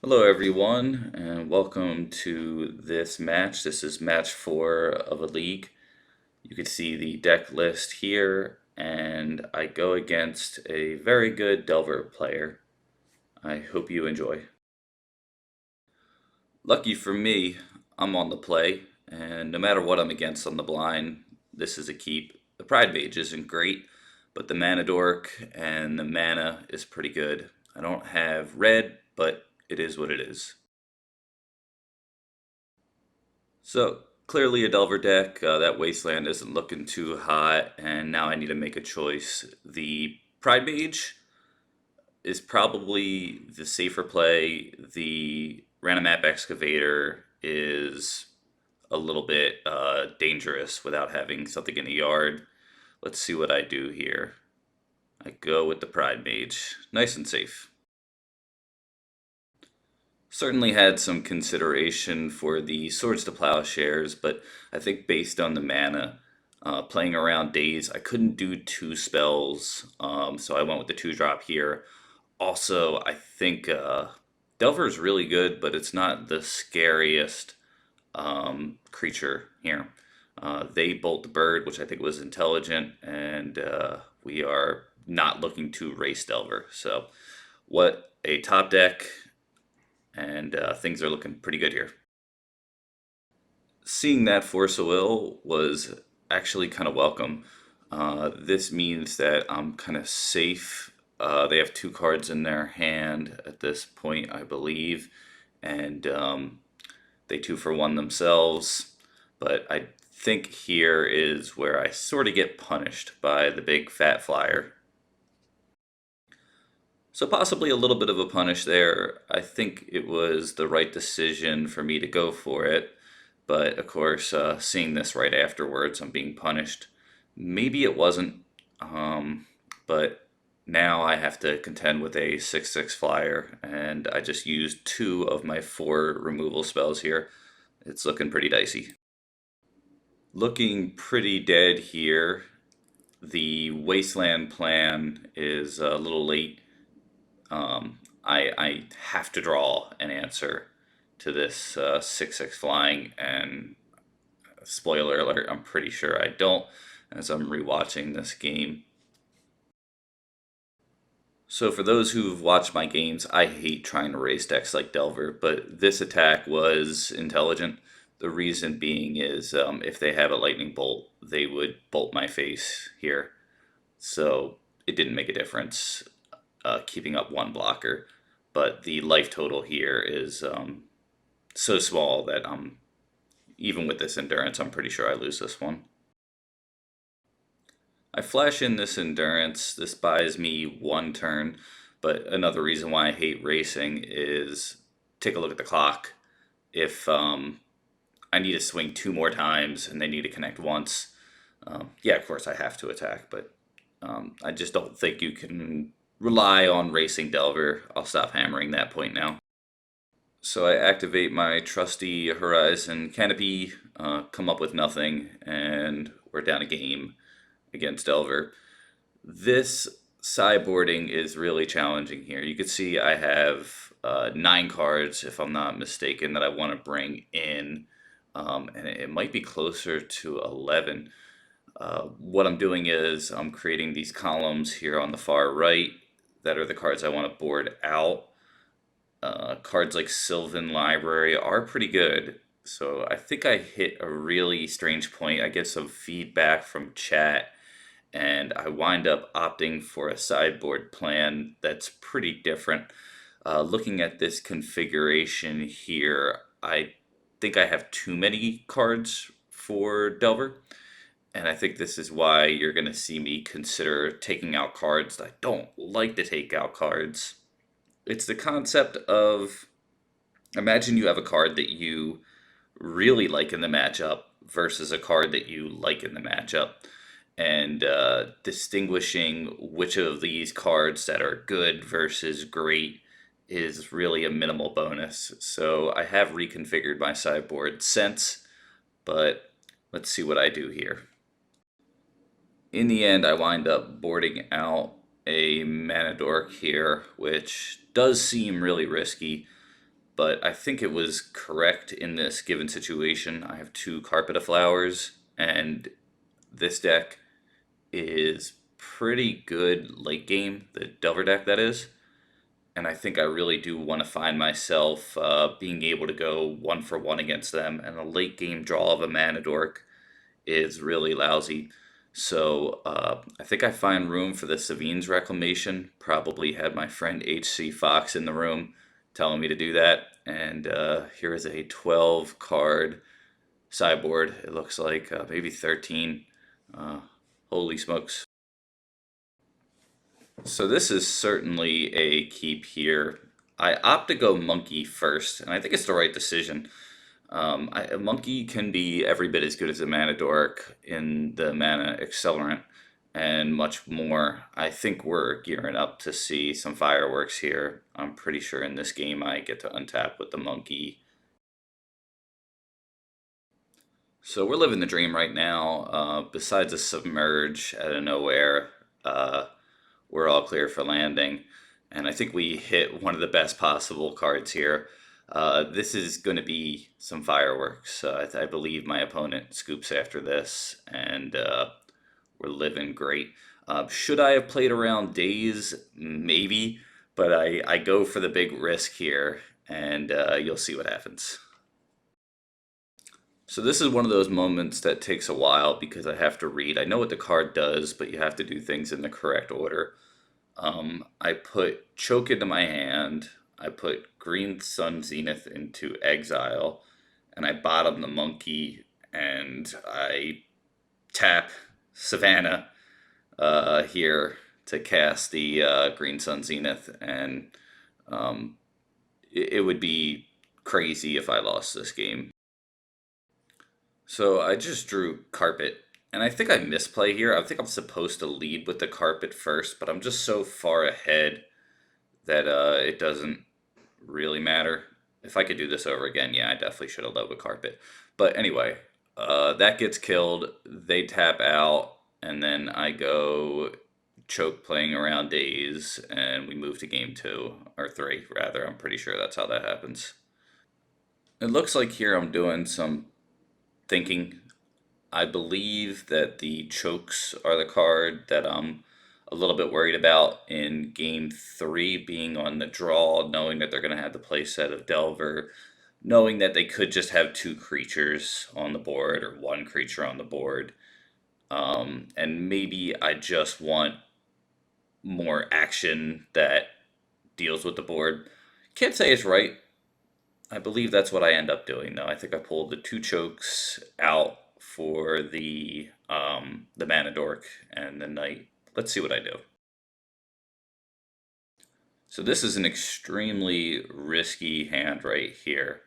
Hello, everyone, and welcome to this match. This is match 4 of a league. You can see the deck list here, and I go against a very good Delver player. I hope you enjoy. Lucky for me, I'm on the play, and no matter what I'm against on the blind, this is a keep. The Pride Mage isn't great, but the Mana Dork and the mana is pretty good. I don't have red, but it is what it is. So clearly a Delver deck. That Wasteland isn't looking too hot, and now I need to make a choice. The Pride Mage is probably the safer play. The Random Map Excavator is a little bit dangerous without having something in the yard. Let's see what I do here. I go with the Pride Mage. Nice and safe. Certainly had some consideration for the Swords to Plowshares, but I think based on the mana, playing around days, I couldn't do two spells, so I went with the 2-drop here. Also, I think Delver is really good, but it's not the scariest creature here. They bolt the bird, which I think was intelligent, and we are not looking to race Delver. So, what a top deck, and things are looking pretty good here. Seeing that Force of Will was actually kind of welcome. This means that I'm kind of safe. They have two cards in their hand at this point, I believe, and they 2-for-1 themselves. But I think here is where I sort of get punished by the big fat flyer. So possibly a little bit of a punish there. I think it was the right decision for me to go for it. But of course, seeing this right afterwards, I'm being punished. Maybe it wasn't, but now I have to contend with a 6/6 flyer, and I just used 2 of my 4 removal spells here. It's looking pretty dicey. Looking pretty dead here. The Wasteland plan is a little late. I have to draw an answer to this 6/6 flying, and spoiler alert, I'm pretty sure I don't, as I'm rewatching this game. So for those who've watched my games, I hate trying to race decks like Delver, but this attack was intelligent. The reason being is if they have a lightning bolt, they would bolt my face here. So it didn't make a difference keeping up one blocker. But the life total here is so small that even with this endurance, I'm pretty sure I lose this one. I flash in this endurance. This buys me 1 turn, but another reason why I hate racing is take a look at the clock. If I need to swing 2 more times and they need to connect once, yeah, of course I have to attack, but I just don't think you can rely on racing Delver. I'll stop hammering that point now. So I activate my trusty Horizon Canopy, come up with nothing, and we're down a game against Delver. This sideboarding is really challenging here. You can see I have 9 cards, if I'm not mistaken, that I want to bring in, and it might be closer to 11. What I'm doing is I'm creating these columns here on the far right that are the cards I want to board out. Cards like Sylvan Library are pretty good. So I think I hit a really strange point. I get some feedback from chat, and I wind up opting for a sideboard plan that's pretty different. Looking at this configuration here, I think I have too many cards for Delver, and I think this is why you're going to see me consider taking out cards that I don't like to take out cards. It's the concept of, imagine you have a card that you really like in the matchup versus a card that you like in the matchup, and distinguishing which of these cards that are good versus great is really a minimal bonus. So I have reconfigured my sideboard since, but let's see what I do here. In the end, I wind up boarding out a Mana Dork here, which does seem really risky. but I think it was correct in this given situation. I have two Carpet of Flowers, and this deck is pretty good late game, the Delver deck that is. And I think I really do want to find myself being able to go 1 for 1 against them. And a late game draw of a Mana Dork is really lousy. So I think I find room for the Savine's Reclamation. Probably had my friend HC Fox in the room telling me to do that. And here is a 12 card sideboard. It looks like maybe 13. Uh, Holy smokes. So this is certainly a keep here. I opt to go Monkey first, and I think it's the right decision. A Monkey can be every bit as good as a Mana Dork in the Mana Accelerant and much more. I think we're gearing up to see some fireworks here. I'm pretty sure in this game I get to untap with the Monkey. So we're living the dream right now. Besides a Submerge out of nowhere, uh, we're all clear for landing. And I think we hit one of the best possible cards here. This is going to be some fireworks. I believe my opponent scoops after this, and we're living great. Should I have played around days? Maybe, but I go for the big risk here, and you'll see what happens. So this is one of those moments that takes a while because I have to read. I know what the card does, but you have to do things in the correct order. I put Choke into my hand. I put Green Sun Zenith into exile, and I bottom the Monkey, and I tap Savannah here to cast the Green Sun Zenith, and um, it would be crazy if I lost this game. So I just drew Carpet, and I think I misplay here. I think I'm supposed to lead with the Carpet first, but I'm just so far ahead that it doesn't really matter. If I could do this over again, yeah, I definitely should have led with Carpet. But anyway, that gets killed. They tap out, and then I go choke playing around days, and we move to game 2, or 3, rather. I'm pretty sure that's how that happens. It looks like here I'm doing some thinking. I believe that the chokes are the card that I'm a little bit worried about in game 3, being on the draw, knowing that they're going to have the playset of Delver, knowing that they could just have 2 creatures on the board or 1 creature on the board. And maybe I just want more action that deals with the board. Can't say it's right. I believe that's what I end up doing, though. I think I pulled the 2 chokes out for the Mana Dork and the Knight. Let's see what I do. So this is an extremely risky hand right here.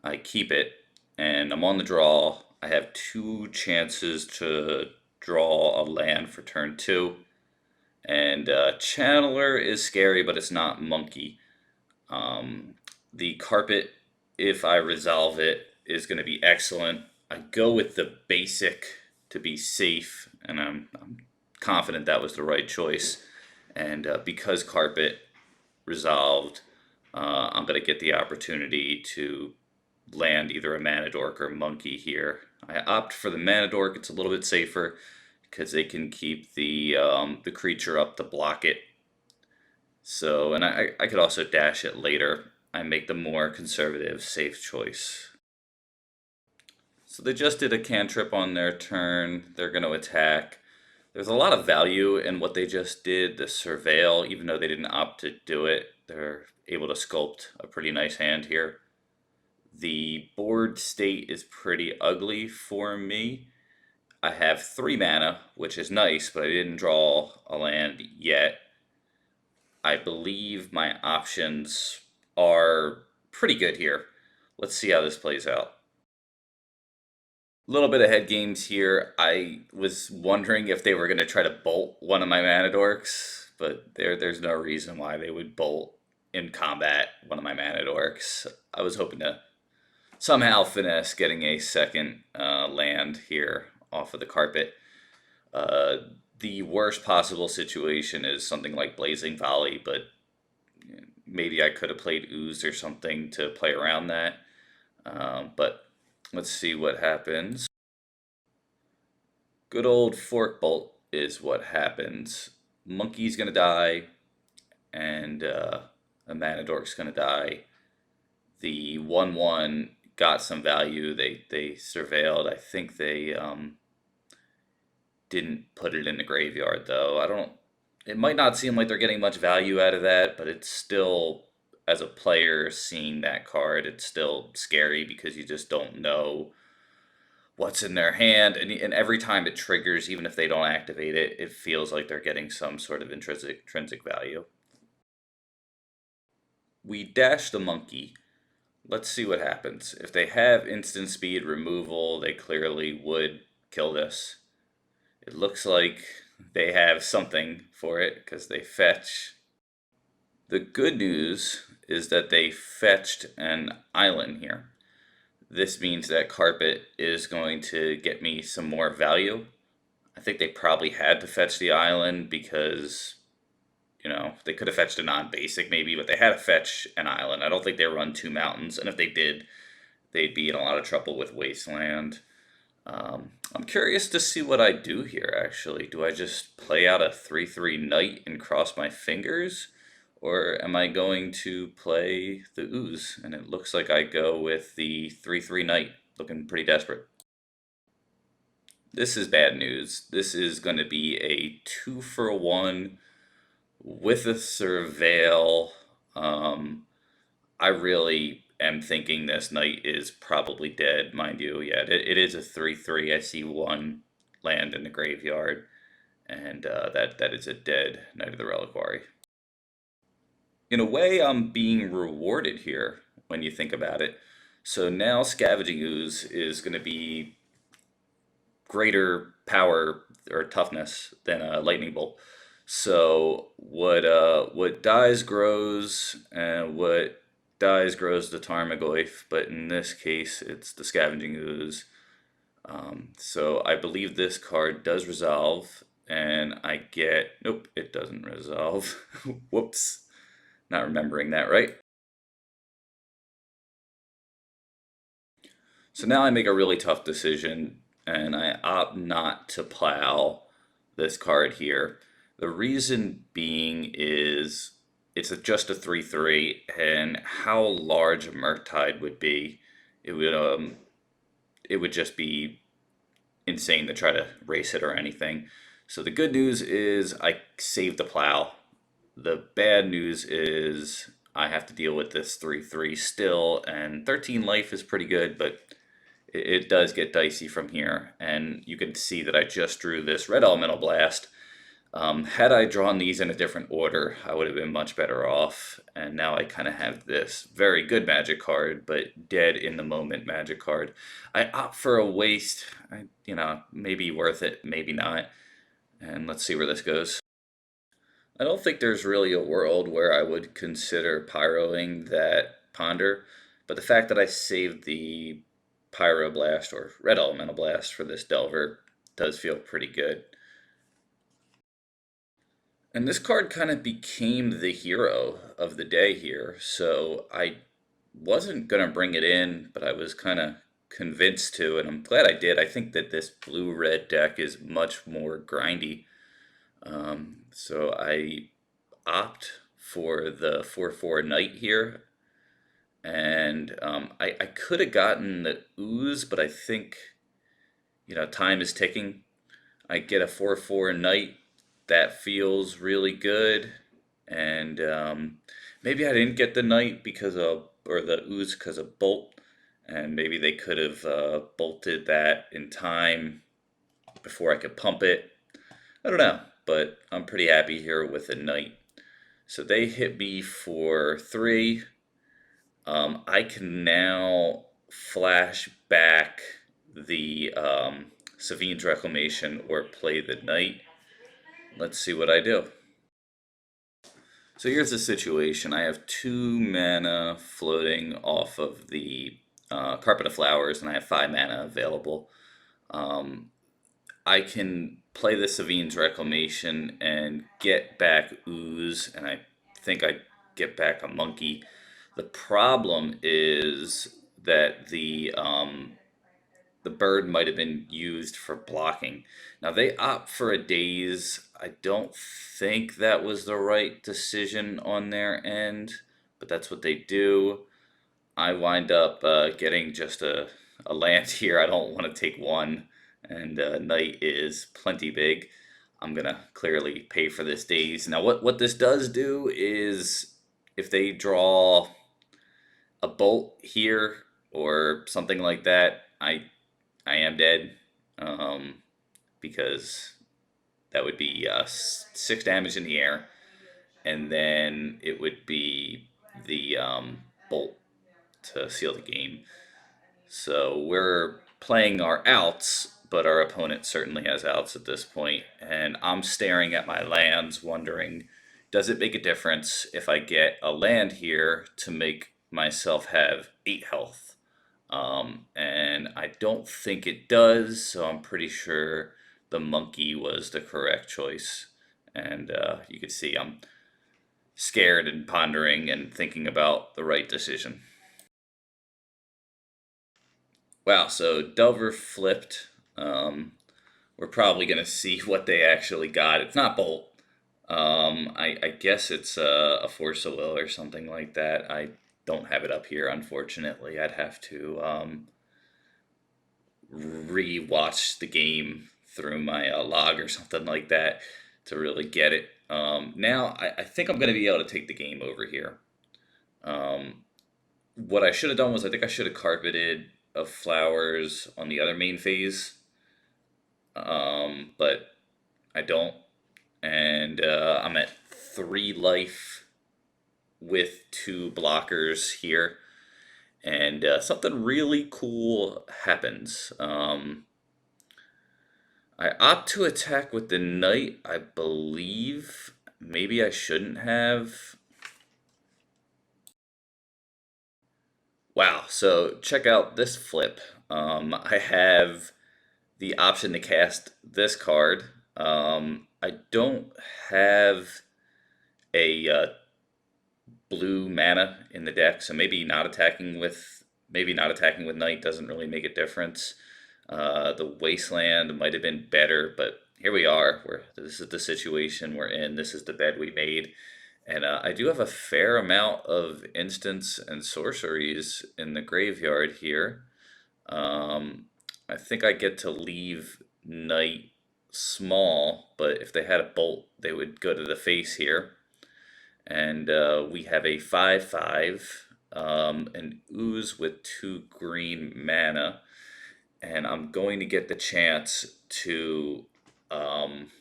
I keep it, and I'm on the draw. I have 2 chances to draw a land for turn 2. And Channeler is scary, but it's not Monkey. The Carpet, if I resolve it, is going to be excellent. I go with the basic to be safe, and I'm confident that was the right choice. And because Carpet resolved, I'm going to get the opportunity to land either a Mana Dork or Monkey here. I opt for the Mana Dork. It's a little bit safer because they can keep the creature up to block it. So, and I could also dash it later. I make the more conservative, safe choice. So they just did a cantrip on their turn. They're going to attack. There's a lot of value in what they just did. The Surveil, even though they didn't opt to do it, they're able to sculpt a pretty nice hand here. The board state is pretty ugly for me. I have 3 mana, which is nice, but I didn't draw a land yet. I believe my options are pretty good here. Let's see how this plays out. A little bit of head games here. I was wondering if they were going to try to bolt one of my Mana Dorks, but there's no reason why they would bolt in combat one of my Mana Dorks. I was hoping to somehow finesse getting a second land here off of the Carpet. Uh, the worst possible situation is something like Blazing Volley, but maybe I could have played Ooze or something to play around that. But let's see what happens. Good old Fork Bolt is what happens. Monkey's gonna die, and a Manadork's gonna die. The 1/1 got some value. They surveilled. I think they didn't put it in the graveyard though. I don't. It might not seem like they're getting much value out of that, but it's still, as a player seeing that card, it's still scary because you just don't know what's in their hand, and every time it triggers, even if they don't activate it, it feels like they're getting some sort of intrinsic value. We dash the monkey. Let's see what happens. If they have instant speed removal, they clearly would kill this. It looks like they have something for it because they fetch. The good news is that they fetched an island here. This means that carpet is going to get me some more value. I think they probably had to fetch the island because, they could have fetched a non-basic maybe, but they had to fetch an island. I don't think they run two mountains, and if they did, they'd be in a lot of trouble with Wasteland. I'm curious to see what I do here, actually. Do I just play out a 3/3 knight and cross my fingers? Or am I going to play the ooze? And it looks like I go with the 3/3 knight, looking pretty desperate. This is bad news. This is going to be a 2-for-1 with a surveil. I really am thinking this knight is probably dead, mind you. Yeah, it is a 3/3. I see one land in the graveyard, and that is a dead Knight of the Reliquary. In a way, I'm being rewarded here when you think about it. So now Scavenging Ooze is going to be greater power or toughness than a Lightning Bolt. So what dies grows, and what dies grows the Tarmogoyf, but in this case it's the Scavenging Ooze. So I believe this card does resolve, and I get, nope, it doesn't resolve. Whoops, not remembering that right. So now I make a really tough decision, and I opt not to plow this card here. The reason being is just a 3/3, and how large a Murktide would be, it would it would just be insane to try to race it or anything. So the good news is I saved the plow. The bad news is I have to deal with this 3/3 still, and 13 life is pretty good, but it does get dicey from here. And you can see that I just drew this red elemental blast. Had I drawn these in a different order, I would have been much better off. And now I kind of have this very good magic card, but dead in the moment magic card. I opt for a waste. Maybe worth it, maybe not. And let's see where this goes. I don't think there's really a world where I would consider pyroing that ponder, but the fact that I saved the pyroblast or red elemental blast for this delver does feel pretty good. And this card kind of became the hero of the day here, so I wasn't going to bring it in, but I was kind of convinced to, and I'm glad I did. I think that this blue-red deck is much more grindy. So I opt for the 4/4 knight here, and I could have gotten the ooze, but I think, time is ticking. I get a 4/4 knight. That feels really good. And maybe I didn't get the knight because of, or the ooze because of bolt. And maybe they could have bolted that in time before I could pump it. I don't know, but I'm pretty happy here with a knight. So they hit me for 3. I can now flash back the Savine's Reclamation or play the knight. Let's see what I do. So here's the situation. I have 2 mana floating off of the Carpet of Flowers, and I have 5 mana available. I can play the Savine's Reclamation and get back Ooze, and I think I get back a monkey. The problem is that the bird might have been used for blocking. Now they opt for a daze. I don't think that was the right decision on their end, but that's what they do. I wind up getting just a land here. I don't want to take one, and knight is plenty big. I'm gonna clearly pay for this daze. Now, what this does do is if they draw a bolt here or something like that, I am dead, um, because that would be 6 damage in the air, and then it would be the bolt to seal the game. So we're playing our outs, but our opponent certainly has outs at this point, and I'm staring at my lands, wondering, does it make a difference if I get a land here to make myself have 8 health? And I don't think it does, so I'm pretty sure the monkey was the correct choice. And you can see I'm scared and pondering and thinking about the right decision. Wow, so Delver flipped. We're probably going to see what they actually got. It's not Bolt. I guess it's a Force of Will or something like that. I don't have it up here, unfortunately. I'd have to re-watch the game through my log or something like that to really get it. Now, I think I'm going to be able to take the game over here. Um, what I should have done was I think I should have carpeted of flowers on the other main phase, but I don't. And I'm at 3 life with 2 blockers here. And something really cool happens. I opt to attack with the knight, I believe. Maybe I shouldn't have. Wow, so check out this flip. I have the option to cast this card. I don't have a blue mana in the deck, so maybe not attacking with Knight doesn't really make a difference. The Wasteland might have been better, but here we are. This is the situation we're in. This is the bed we made. And I do have a fair amount of instants and sorceries in the graveyard here. Um, I think I get to leave Knight small, but if they had a bolt, they would go to the face here. And we have a 5/5, an ooze with 2 green mana, and I'm going to get the chance to um,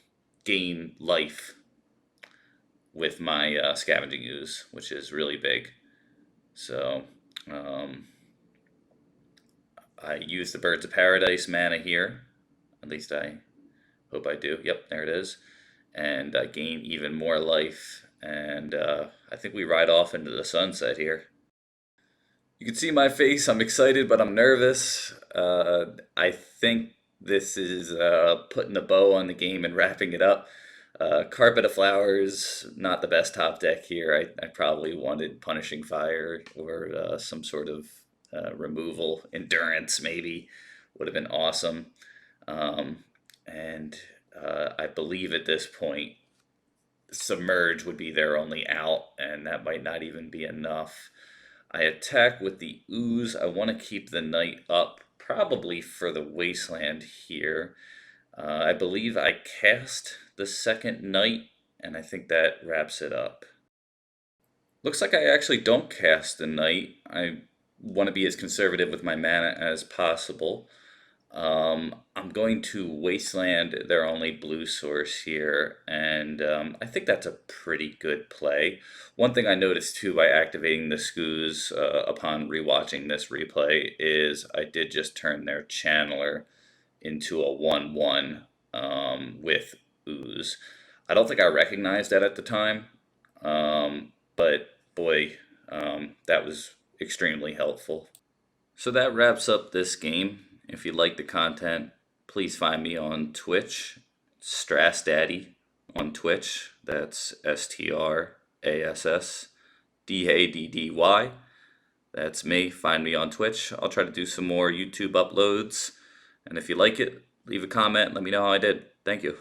gain life with my scavenging ooze, which is really big. So um, I use the Birds of Paradise mana here. At least I hope I do. Yep, there it is. And gain even more life. And I think we ride off into the sunset here. You can see my face. I'm excited, but I'm nervous. I think this is putting a bow on the game and wrapping it up. Carpet of Flowers, not the best top deck here. I probably wanted Punishing Fire or some sort of removal. Endurance, maybe, would have been awesome. And I believe at this point, Submerge would be their only out, and that might not even be enough. I attack with the ooze. I want to keep the knight up, probably for the wasteland here. I believe I cast the second knight, and I think that wraps it up. Looks like I actually don't cast the knight. I want to be as conservative with my mana as possible. I'm going to Wasteland their only blue source here, and I think that's a pretty good play. One thing I noticed too by activating the Skoos upon rewatching this replay is I did just turn their Channeler into a 1/1 with Ooze. I don't think I recognized that at the time, but boy, that was extremely helpful. So that wraps up this game. If you like the content, please find me on Twitch, Strass Daddy on Twitch. That's STRASS DADDY. That's me. Find me on Twitch. I'll try to do some more YouTube uploads. And if you like it, leave a comment. Let me know how I did. Thank you.